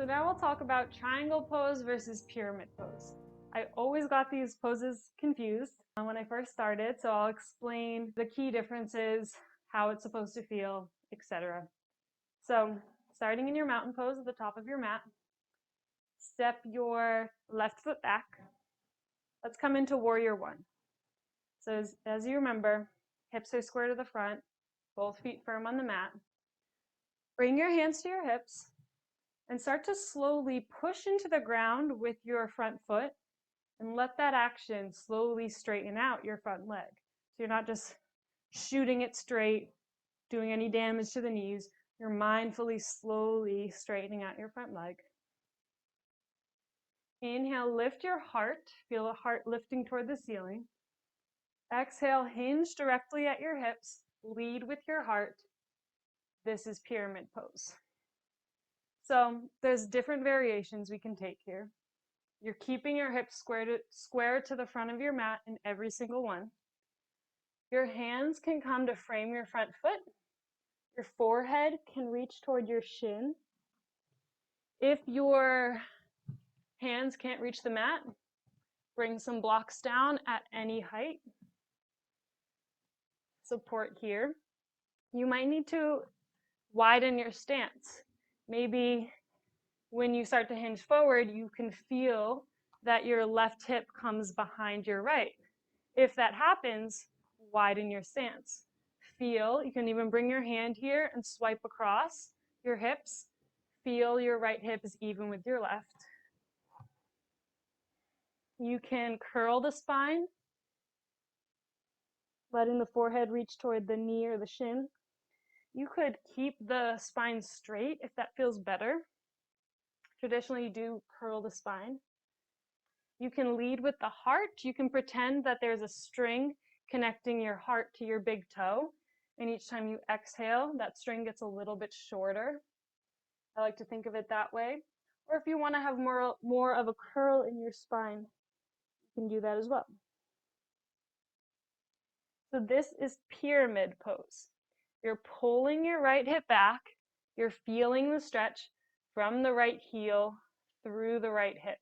now we'll talk about triangle pose versus pyramid pose. I always got these poses confused when I first started, so I'll explain the key differences, how it's supposed to feel, etc. So, starting in your mountain pose at the top of your mat, step your left foot back. Let's come into warrior one. So as you remember, hips are square to the front, both feet firm on the mat. Bring your hands to your hips and start to slowly push into the ground with your front foot and let that action slowly straighten out your front leg. So you're not just shooting it straight, doing any damage to the knees. You're mindfully, slowly straightening out your front leg. Inhale, lift your heart. Feel the heart lifting toward the ceiling. Exhale, hinge directly at your hips. Lead with your heart. This is pyramid pose. So there's different variations we can take here. You're keeping your hips square to the front of your mat in every single one. Your hands can come to frame your front foot. Your forehead can reach toward your shin. If your hands can't reach the mat, bring some blocks down at any height. Support here. You might need to widen your stance. Maybe when you start to hinge forward, you can feel that your left hip comes behind your right. If that happens, widen your stance. Feel, you can even bring your hand here and swipe across your hips. Feel your right hip is even with your left. You can curl the spine, letting the forehead reach toward the knee or the shin. You could keep the spine straight if that feels better. Traditionally, you do curl the spine. You can lead with the heart. You can pretend that there's a string connecting your heart to your big toe. And each time you exhale, that string gets a little bit shorter. I like to think of it that way. Or if you want to have more of a curl in your spine, you can do that as well. So this is pyramid pose. You're pulling your right hip back. You're feeling the stretch from the right heel through the right hip.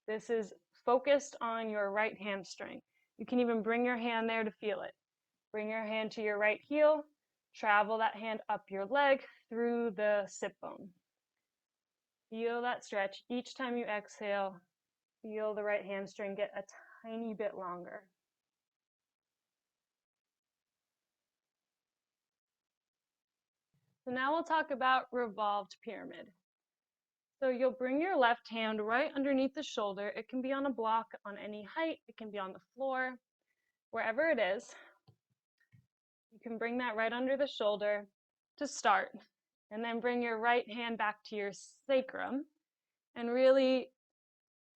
This is focused on your right hamstring. You can even bring your hand there to feel it. Bring your hand to your right heel. Travel that hand up your leg through the sit bone. Feel that stretch. Each time you exhale, feel the right hamstring get a tiny bit longer. So now we'll talk about revolved pyramid. So you'll bring your left hand right underneath the shoulder. It can be on a block on any height. It can be on the floor, wherever it is. You can bring that right under the shoulder to start. And then bring your right hand back to your sacrum and really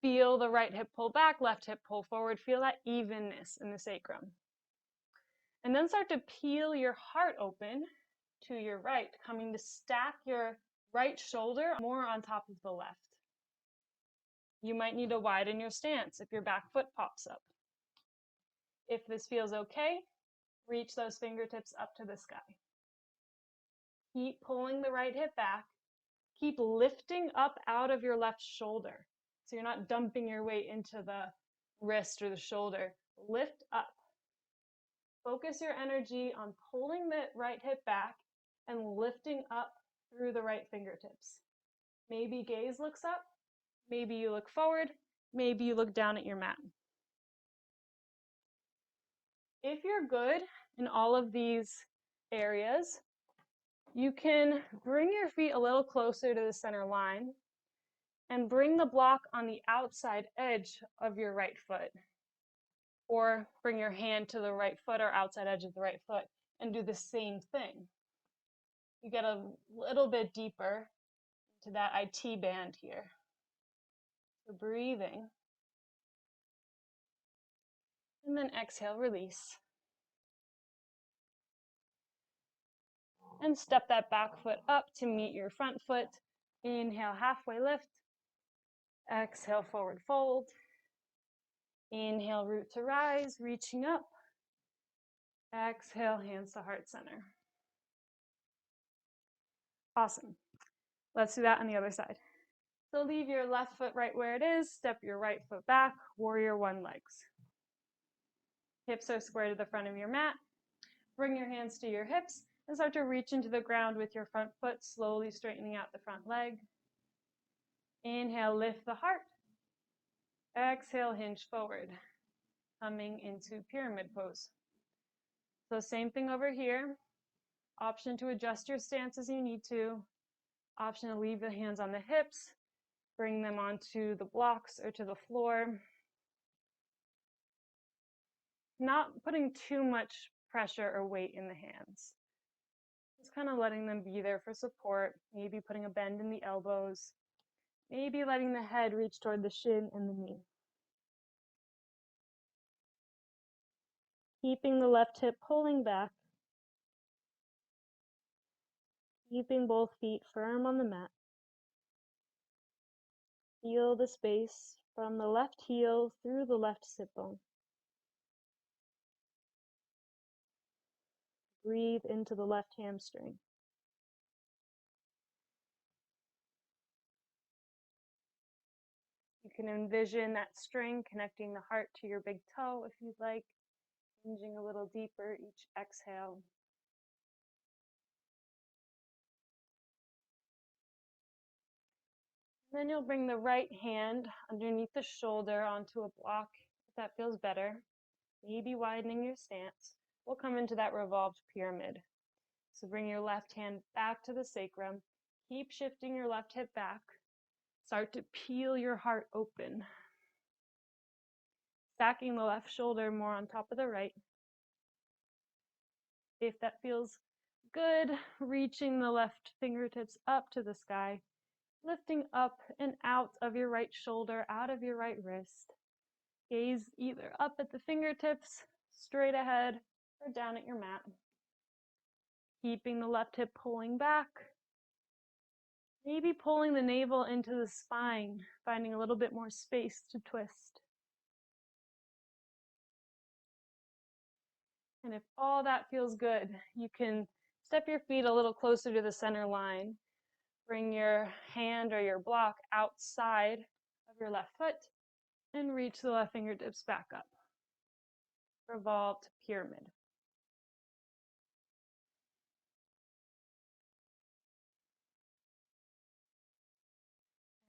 feel the right hip pull back, left hip pull forward. Feel that evenness in the sacrum. And then start to peel your heart open to your right, coming to stack your right shoulder more on top of the left. You might need to widen your stance if your back foot pops up. If this feels okay, reach those fingertips up to the sky. Keep pulling the right hip back. Keep lifting up out of your left shoulder. So you're not dumping your weight into the wrist or the shoulder. Lift up. Focus your energy on pulling the right hip back and lifting up through the right fingertips. Maybe gaze looks up, maybe you look forward, maybe you look down at your mat. If you're good in all of these areas, you can bring your feet a little closer to the center line and bring the block on the outside edge of your right foot. Or bring your hand to the right foot or outside edge of the right foot and do the same thing. You get a little bit deeper into that IT band here. So breathing. And then exhale, release. And step that back foot up to meet your front foot. Inhale, halfway lift. Exhale, forward fold. Inhale, root to rise, reaching up. Exhale, hands to heart center. Awesome. Let's do that on the other side. So leave your left foot right where it is, step your right foot back, warrior one legs. Hips are square to the front of your mat. Bring your hands to your hips and start to reach into the ground with your front foot, slowly straightening out the front leg. Inhale, lift the heart. Exhale, hinge forward, coming into pyramid pose. So same thing over here. Option to adjust your stance as you need to. Option to leave the hands on the hips, bring them onto the blocks or to the floor. Not putting too much pressure or weight in the hands. Just kind of letting them be there for support, maybe putting a bend in the elbows, maybe letting the head reach toward the shin and the knee. Keeping the left hip pulling back, keeping both feet firm on the mat. Feel the space from the left heel through the left sit bone. Breathe into the left hamstring. You can envision that string connecting the heart to your big toe if you'd like, hinging a little deeper each exhale. Then you'll bring the right hand underneath the shoulder onto a block, if that feels better. Maybe widening your stance. We'll come into that revolved pyramid. So bring your left hand back to the sacrum. Keep shifting your left hip back. Start to peel your heart open. Stacking the left shoulder more on top of the right. If that feels good, reaching the left fingertips up to the sky. Lifting up and out of your right shoulder, out of your right wrist. Gaze either up at the fingertips, straight ahead, or down at your mat. Keeping the left hip pulling back. Maybe pulling the navel into the spine, finding a little bit more space to twist. And if all that feels good, you can step your feet a little closer to the center line. Bring your hand or your block outside of your left foot and reach the left fingertips back up. Revolved pyramid.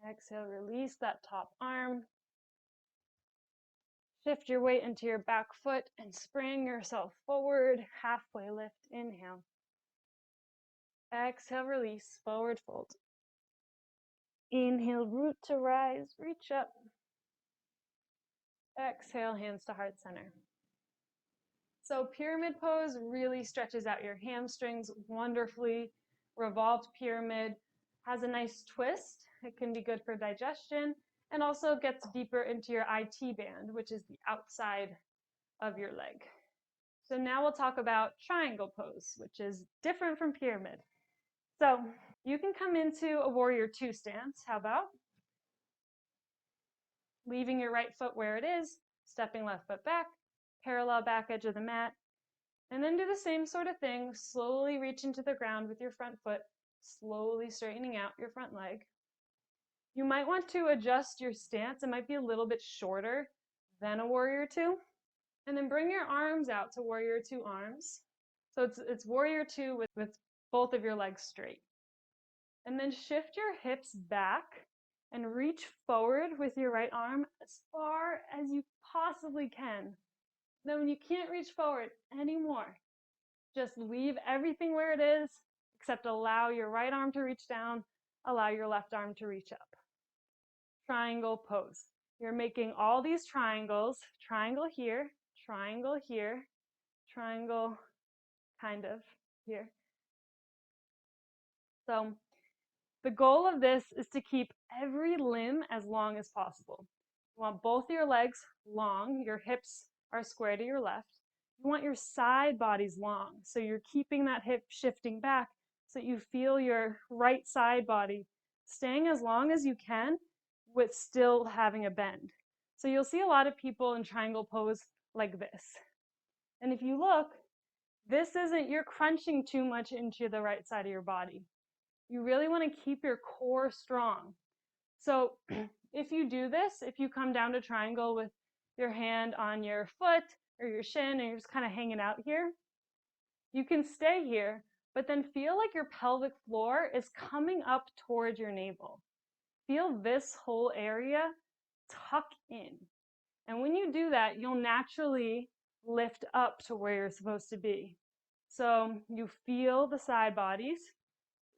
Exhale, release that top arm. Shift your weight into your back foot and spring yourself forward. Halfway lift, inhale. Exhale, release, forward fold. Inhale, root to rise, reach up. Exhale, hands to heart center. So pyramid pose really stretches out your hamstrings wonderfully. Revolved pyramid has a nice twist. It can be good for digestion and also gets deeper into your IT band, which is the outside of your leg. So now we'll talk about triangle pose, which is different from pyramid. So you can come into a warrior two stance. How about? Leaving your right foot where it is, stepping left foot back, parallel back edge of the mat, and then do the same sort of thing. Slowly reach into the ground with your front foot, slowly straightening out your front leg. You might want to adjust your stance. It might be a little bit shorter than a warrior two. And then bring your arms out to warrior two arms. So it's warrior two with both of your legs straight. And then shift your hips back and reach forward with your right arm as far as you possibly can. Then when you can't reach forward anymore, just leave everything where it is, except allow your right arm to reach down, allow your left arm to reach up. Triangle pose. You're making all these triangles, triangle here, triangle here, triangle kind of here. So the goal of this is to keep every limb as long as possible. You want both your legs long, your hips are square to your left. You want your side bodies long, so you're keeping that hip shifting back so you feel your right side body staying as long as you can with still having a bend. So you'll see a lot of people in triangle pose like this. And if you look, this isn't, you're crunching too much into the right side of your body. You really want to keep your core strong. So if you do this, if you come down to triangle with your hand on your foot or your shin and you're just kind of hanging out here, you can stay here, but then feel like your pelvic floor is coming up towards your navel. Feel this whole area tuck in. And when you do that, you'll naturally lift up to where you're supposed to be. So you feel the side bodies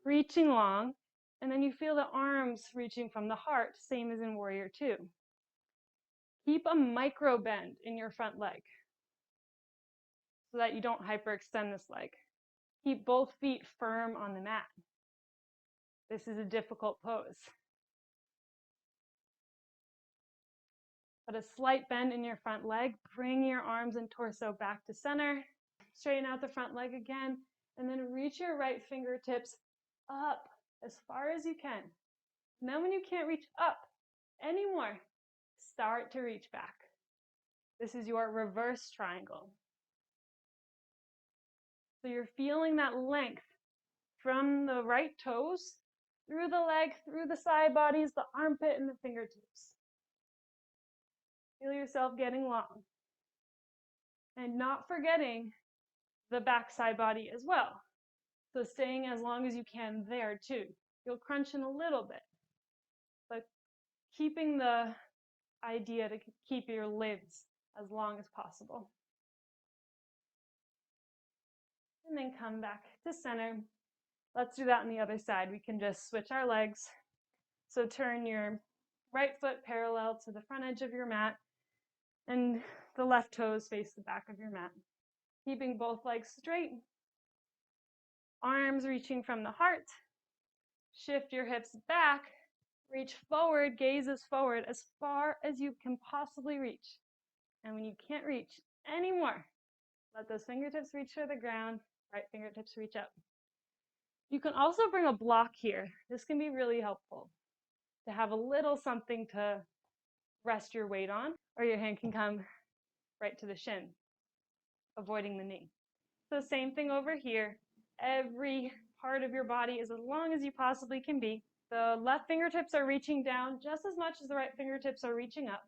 reaching long, and then you feel the arms reaching from the heart, same as in Warrior Two. Keep a micro bend in your front leg so that you don't hyperextend this leg. Keep both feet firm on the mat. This is a difficult pose. Put a slight bend in your front leg. Bring your arms and torso back to center. Straighten out the front leg again, and then reach your right fingertips up as far as you can. And then when you can't reach up anymore, start to reach back. This is your reverse triangle. So you're feeling that length from the right toes, through the leg, through the side bodies, the armpit, and the fingertips. Feel yourself getting long. And not forgetting the back side body as well. So staying as long as you can there too. You'll crunch in a little bit, but keeping the idea to keep your limbs as long as possible. And then come back to center. Let's do that on the other side. We can just switch our legs. So turn your right foot parallel to the front edge of your mat, and the left toes face the back of your mat. Keeping both legs straight. Arms reaching from the heart. Shift your hips back. Reach forward, gazes forward as far as you can possibly reach. And when you can't reach anymore, let those fingertips reach for the ground, right fingertips reach up. You can also bring a block here. This can be really helpful to have a little something to rest your weight on, or your hand can come right to the shin, avoiding the knee. So same thing over here. Every part of your body is as long as you possibly can be. The left fingertips are reaching down just as much as the right fingertips are reaching up.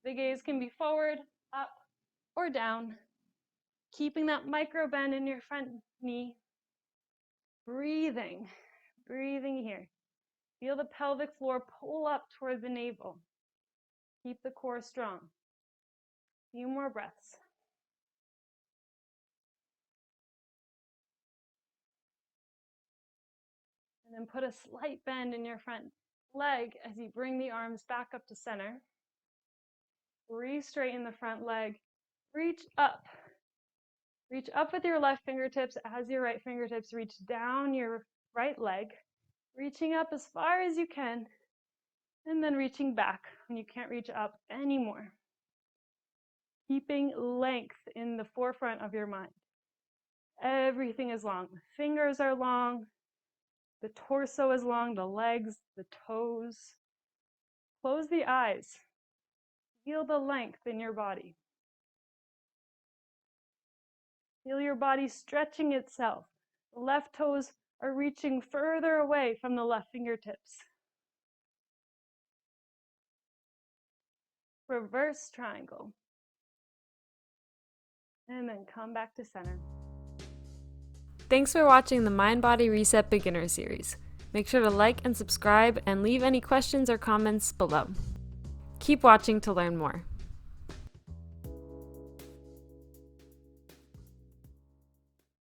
The gaze can be forward, up, or down. Keeping that micro bend in your front knee. Breathing here. Feel the pelvic floor pull up toward the navel. Keep the core strong. A few more breaths. And then put a slight bend in your front leg as you bring the arms back up to center. Re-straighten the front leg. Reach up. Reach up with your left fingertips as your right fingertips reach down your right leg. Reaching up as far as you can, and then reaching back when you can't reach up anymore. Keeping length in the forefront of your mind. Everything is long. The fingers are long. The torso is long. The legs, the toes. Close the eyes. Feel the length in your body. Feel your body stretching itself. The left toes are reaching further away from the left fingertips. Reverse triangle. And then come back to center. Thanks for watching the Mind Body Reset Beginner Series. Make sure to like and subscribe and leave any questions or comments below. Keep watching to learn more.